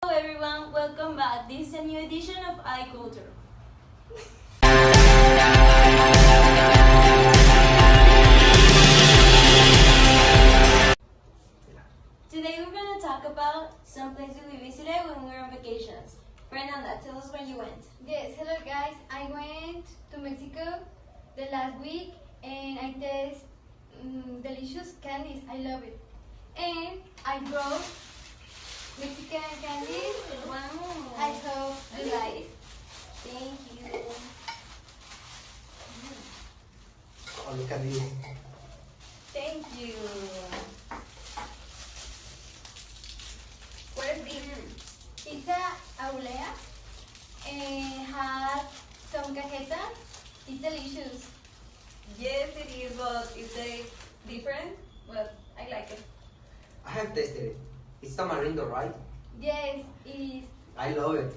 Hello everyone, welcome back. This is a new edition of iCULTURE. Today we're going to talk about some places we visited when we were on vacations. Fernanda, tell us where you went. Yes, hello guys. I went to Mexico the last week and I taste delicious candies. I love it. And I brought Mexican candies. Wow. I hope you like it. Thank you. Oh, look at you. Thank you. What is this? It's a aulea and has some cajeta. It's delicious. Yes, it is, but is it different? Well, I like it. I have tasted it. It's tamarindo, right? Yes, it is. I love it.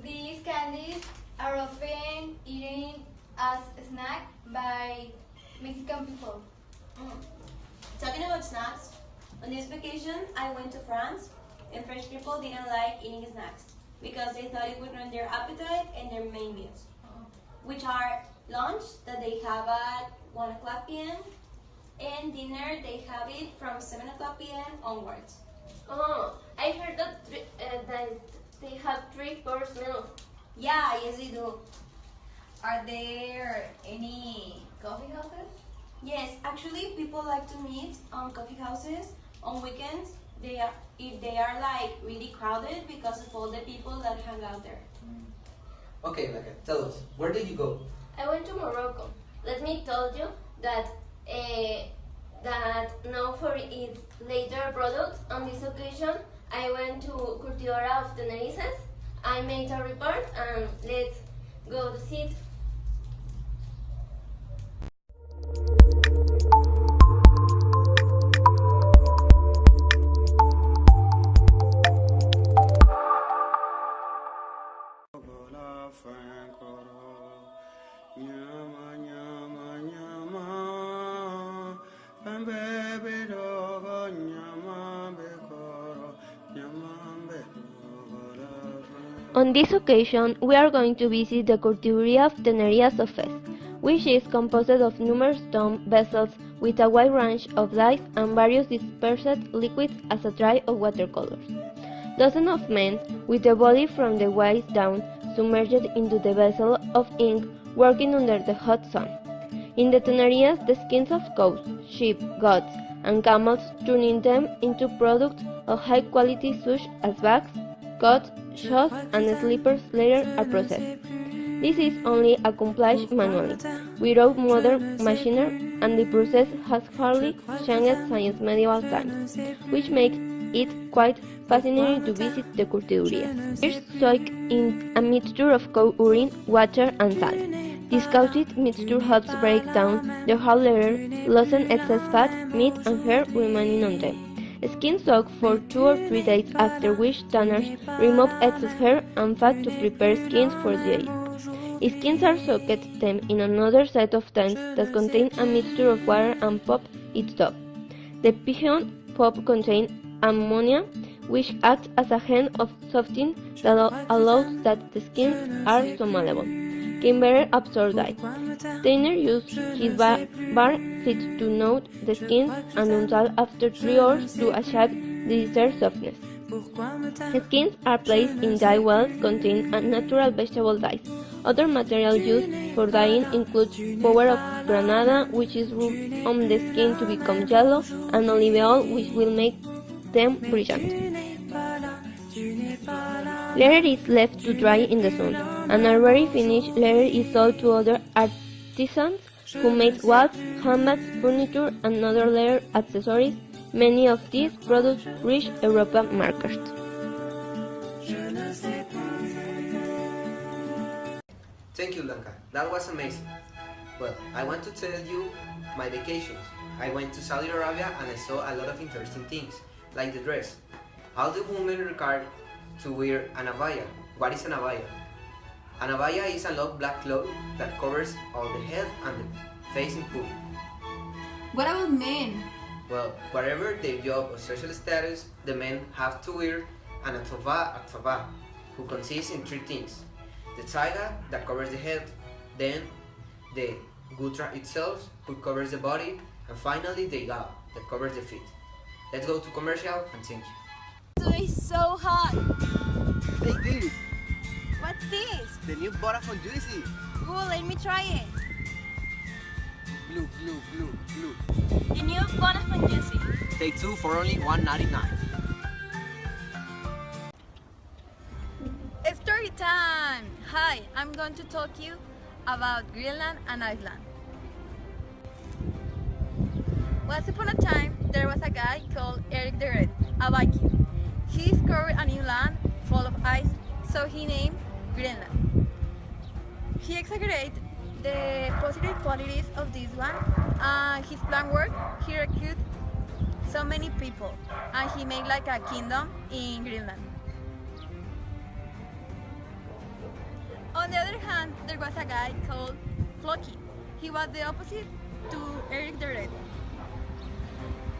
These candies are often eaten as a snack by Mexican people. Talking about snacks, on this vacation I went to France and French people didn't like eating snacks because they thought it would ruin their appetite and their main meals, which are lunch that they have at 1 o'clock p.m. and dinner they have it from 7 o'clock p.m. onwards. Oh, I heard that they have 3 course meals. Yeah, yes they do. Are there any coffee houses? Yes, actually people like to meet on coffee houses on weekends. If they are like really crowded because of all the people that hang out there. Okay, Blanca, tell us, where did you go? I went to Morocco. Let me tell you that now for its later products, on this occasion, I went to Curtidora of Tenerife. I made a report and let's go to see it. On this occasion, we are going to visit the Curtiduría of Tenerife Sofes, which is composed of numerous stone vessels with a wide range of dyes and various dispersed liquids as a dry of watercolors. Dozens of men, with the body from the waist down submerged into the vessel of ink, working under the hot sun. In the Tenerias, the skins of cows, sheep, goats, and camels, turning them into products of high quality such as bags, coats, shoes, and slippers later are processed. This is only accomplished manually, without modern machinery, and the process has hardly changed since medieval times, which makes it quite fascinating to visit the curtidurías. First, soak in a mixture of cow urine, water, and salt. This coated mixture helps break down the hard layer, loosen excess fat, meat, and hair remaining on them. Skin soak for 2 or 3 days, after which tanners remove excess hair and fat to prepare skins for the use. Skins are soaked then in another set of tanks that contain a mixture of water and pop its top. The pigeon pop contains ammonia, which acts as a hand of softening that allows that the skins are so malleable, can better absorb dye. Tanner uses his bar seat to note the skins and unsalt after 3 hours to achieve the desired softness. The skins are placed in dye wells containing natural vegetable dyes. Other materials used for dyeing include powder of granada, which is rubbed on the skin to become yellow, and olive oil, which will make them brilliant. Leather is left to dry in the sun, and a already finished leather is sold to other artisans who make watches, handbags, furniture, and other leather accessories. Many of these products reach European markets. Thank you, Blanca. That was amazing. Well, I want to tell you my vacations. I went to Saudi Arabia and I saw a lot of interesting things, like the dress. All the women required to wear an abaya. What is an abaya? An abaya is a long black cloth that covers all the head and the face in public. What about men? Well, whatever their job or social status, the men have to wear and a tova, who consists in three things: the taiga, that covers the head, then the gutra itself, who covers the body, and finally the igao, that covers the feet. Let's go to commercial and thank you. Today's so hot. Hey dude, What's this? the new Vodafone Juicy. Cool, let me try it. Blue, blue, blue, blue. The new Vodafone Juicy. Take two for only $1.99. Story time! Hi, I'm going to talk you about Greenland and Iceland. Once upon a time, there was a guy called Eric the Red, a Viking. He discovered a new land full of ice, so he named Greenland. He exaggerated the positive qualities of this one, and his plan worked. He recruited so many people, and he made like a kingdom in Greenland. On the other hand, there was a guy called Floki. He was the opposite to Eric the Red.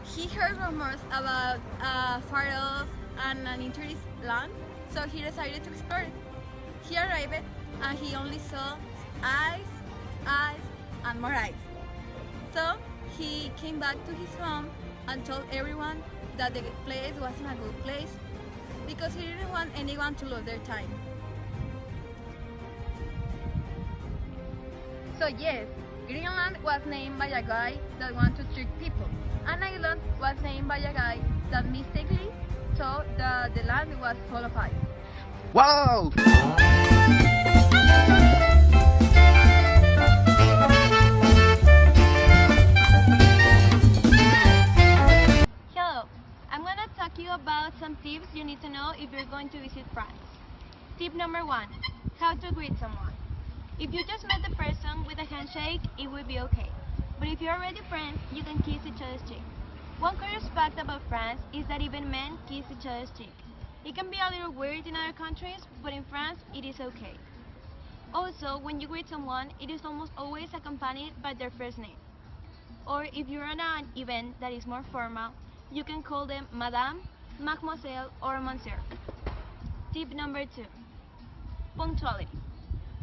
He heard rumors about far off and an interesting land, so he decided to explore it. He arrived and he only saw ice, and more ice. So he came back to his home and told everyone that the place wasn't a good place because he didn't want anyone to lose their time. So yes, Greenland was named by a guy that wanted to trick people, and Iceland was named by a guy that mistakenly thought that the land was full of ice. Wow! Hello, I'm gonna talk you about some tips you need to know if you're going to visit France. Tip number 1, how to greet someone. If you just met the person with a handshake, it will be okay. But if you're already friends, you can kiss each other's cheek. One curious fact about France is that even men kiss each other's cheek. It can be a little weird in other countries, but in France, it is okay. Also, when you greet someone, it is almost always accompanied by their first name. Or if you're on an event that is more formal, you can call them Madame, Mademoiselle, or Monsieur. Tip number 2, punctuality.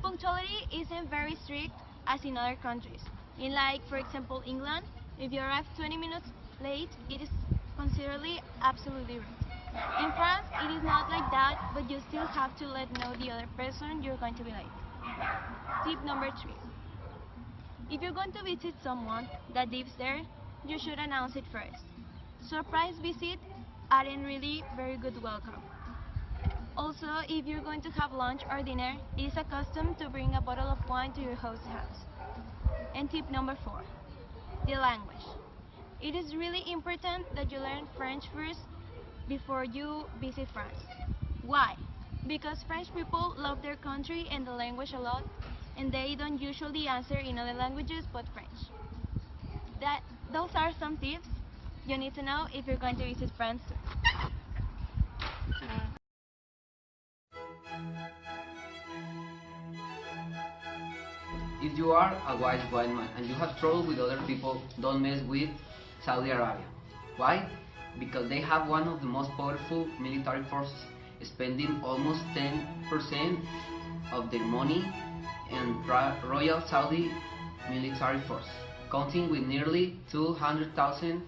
Punctuality isn't very strict as in other countries. In like, for example, England, if you arrive 20 minutes late, it is considered absolutely rude. In France, it is not like that, but you still have to let know the other person you're going to be late. Tip number 3. If you're going to visit someone that lives there, you should announce it first. Surprise visits aren't really very good welcome. Also, if you're going to have lunch or dinner, it is a custom to bring a bottle of wine to your host's house. And tip number 4, the language. It is really important that you learn French first before you visit France. Why? Because French people love their country and the language a lot, and they don't usually answer in other languages but French. Those are some tips you need to know if you're going to visit France soon. If you are a wise blind man and you have trouble with other people, don't mess with Saudi Arabia. Why? Because they have one of the most powerful military forces, spending almost 10% of their money in Royal Saudi military force, counting with nearly 200,000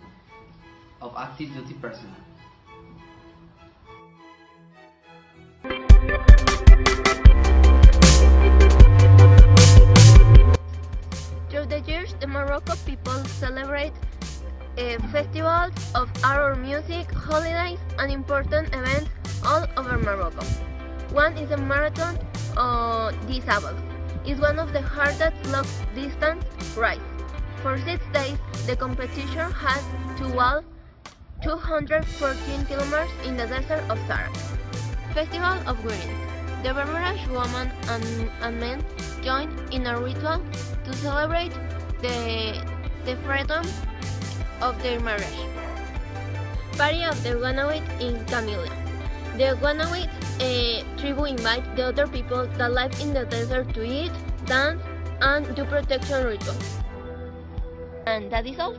of active duty personnel. Through the years, the Morocco people celebrate festivals of art, music, holidays, and important events all over Morocco. One is a marathon this Sabbath. It's one of the hardest long distance races. For 6 days, the competition has to walk 214 kilometers in the desert of Sahara. Festival of Greetings. The Berberage women and men join in a ritual to celebrate the freedom of their marriage. Party of the Guanawit in Camilla. The Guanawit tribe invite the other people that live in the desert to eat, dance, and do protection rituals. And that is all.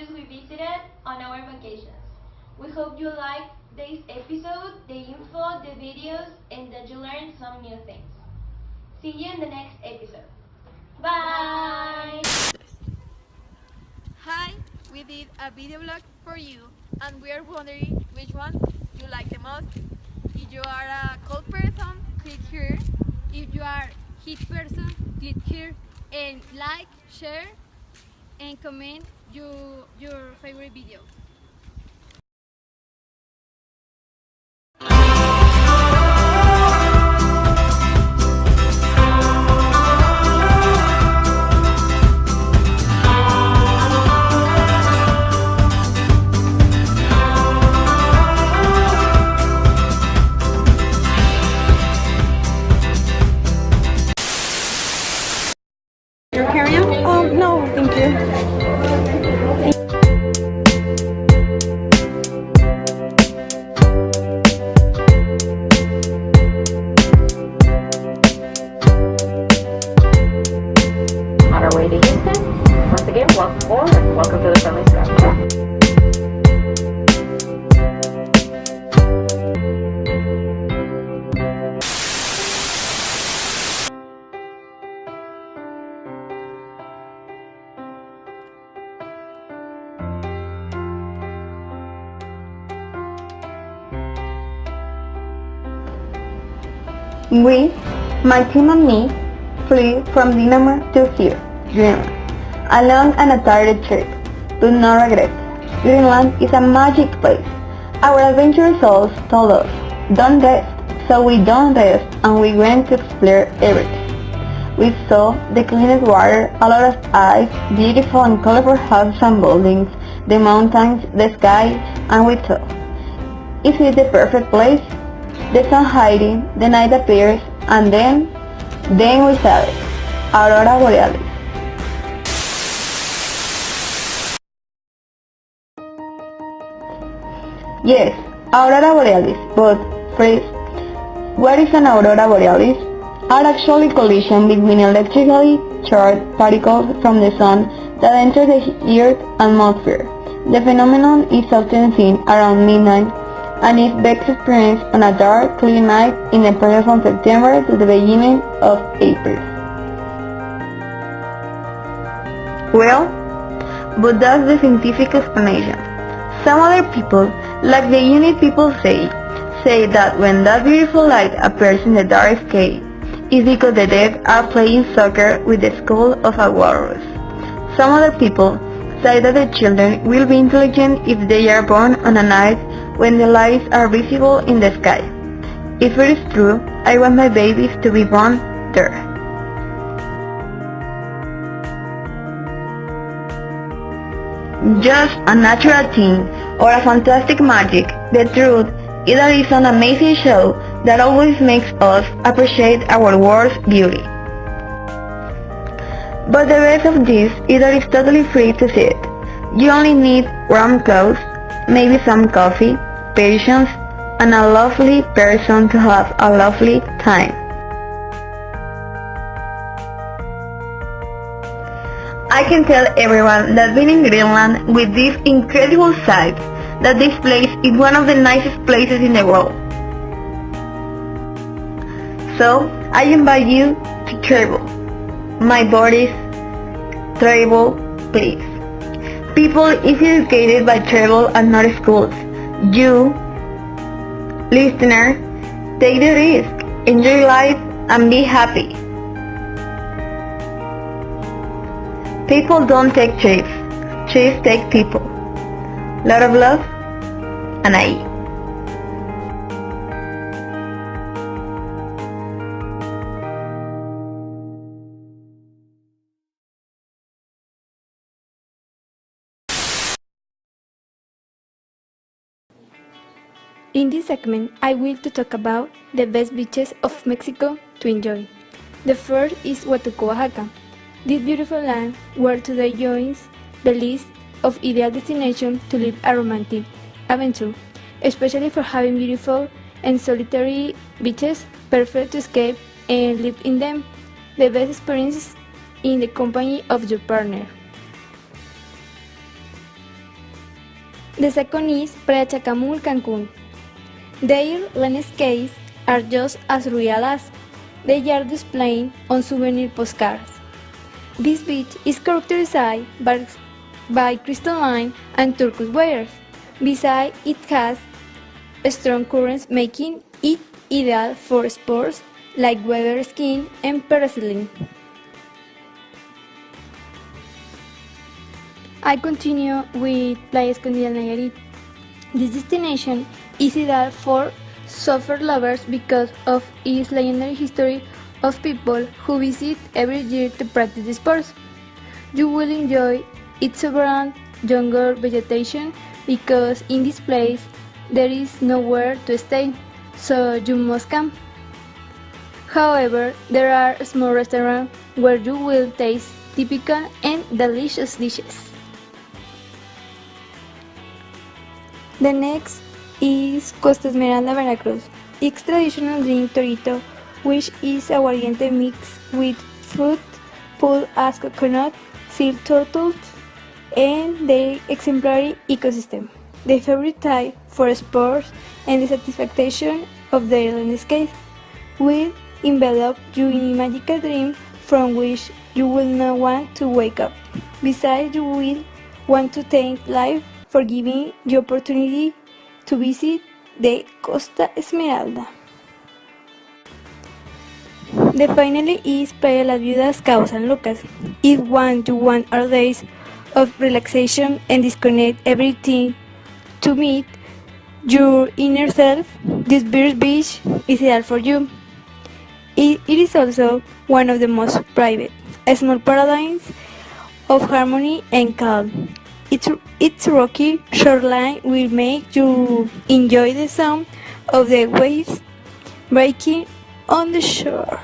countries we visited on our vacations. We hope you liked this episode, the info, the videos, and that you learned some new things. See you in the next episode. Bye! Hi, we did a video blog for you, and we are wondering which one you like the most. If you are a cold person, click here. If you are heat person, click here and like, share, and comment your favorite video. Your carry-on? No, thank you. On our way to Houston. Once again, welcome forward. Welcome to the Friendly Sky. We, my team and me, flew from Dinamo to here, Greenland, a long and a tired trip, but no regrets. Greenland is a magic place. Our adventure souls told us, don't rest, so we don't rest, and we went to explore everything. We saw the cleanest water, a lot of ice, beautiful and colorful houses and buildings, the mountains, the sky, and we thought, is it the perfect place? The sun hiding, the night appears, and then we saw it, Aurora Borealis. Yes, Aurora Borealis, but first, what is an Aurora Borealis? Are actually collision between electrically charged particles from the sun that enter the Earth's atmosphere. The phenomenon is often seen around midnight and is best experienced on a dark, clear night in the period from September to the beginning of April. Well, but that's the scientific explanation. Some other people, like the unit people say that when that beautiful light appears in the dark sky, is because the dead are playing soccer with the skull of a walrus. Some other people say that the children will be intelligent if they are born on a night when the lights are visible in the sky. If it is true, I want my babies to be born there. Just a natural thing or a fantastic magic, the truth is that it's an amazing show that always makes us appreciate our world's beauty. But the best of this is that it's totally free to see it. You only need warm clothes, maybe some coffee, patience, and a lovely person to have a lovely time. I can tell everyone that being in Greenland with this incredible sight, that this place is one of the nicest places in the world. So, I invite you to travel. My bodies, travel, please. People is educated by travel and not schools. You, listener, take the risk, enjoy life, and be happy. People don't take trips, trips take people. Lot of love, and I. In this segment, I will to talk about the best beaches of Mexico to enjoy. The first is Huatulco, Oaxaca. This beautiful land where today joins the list of ideal destinations to live a romantic adventure, especially for having beautiful and solitary beaches, perfect to escape and live in them. The best experience in the company of your partner. The second is Playa Chacamul, Cancun. Their landscapes are just as real as they are displayed on souvenir postcards. This beach is characterized by crystalline and turquoise waters. Besides, it has strong currents, making it ideal for sports like water skiing and parasailing. I continue with Playa Escondida Nayarit. This destination is ideal for soccer lovers because of its legendary history of people who visit every year to practice the sports. You will enjoy its vibrant jungle vegetation because in this place there is nowhere to stay, so you must camp. However, there are small restaurants where you will taste typical and delicious dishes. The next is Costa Esmeralda, Veracruz. It's traditional drink torito, which is aguardiente mixed with fruit pulled as coconut, sea turtles, and their exemplary ecosystem. The favorite type for sports and the satisfaction of their landscape will envelop you in a magical dream from which you will not want to wake up. Besides, you will want to thank life for giving you opportunity to visit the Costa Esmeralda. The finally is Playa Las Viudas, Cabo San Lucas. If you want our days of relaxation and disconnect everything to meet your inner self, this beach is ideal for you. It is also one of the most private, a small paradise of harmony and calm. Its rocky shoreline will make you enjoy the sound of the waves breaking on the shore.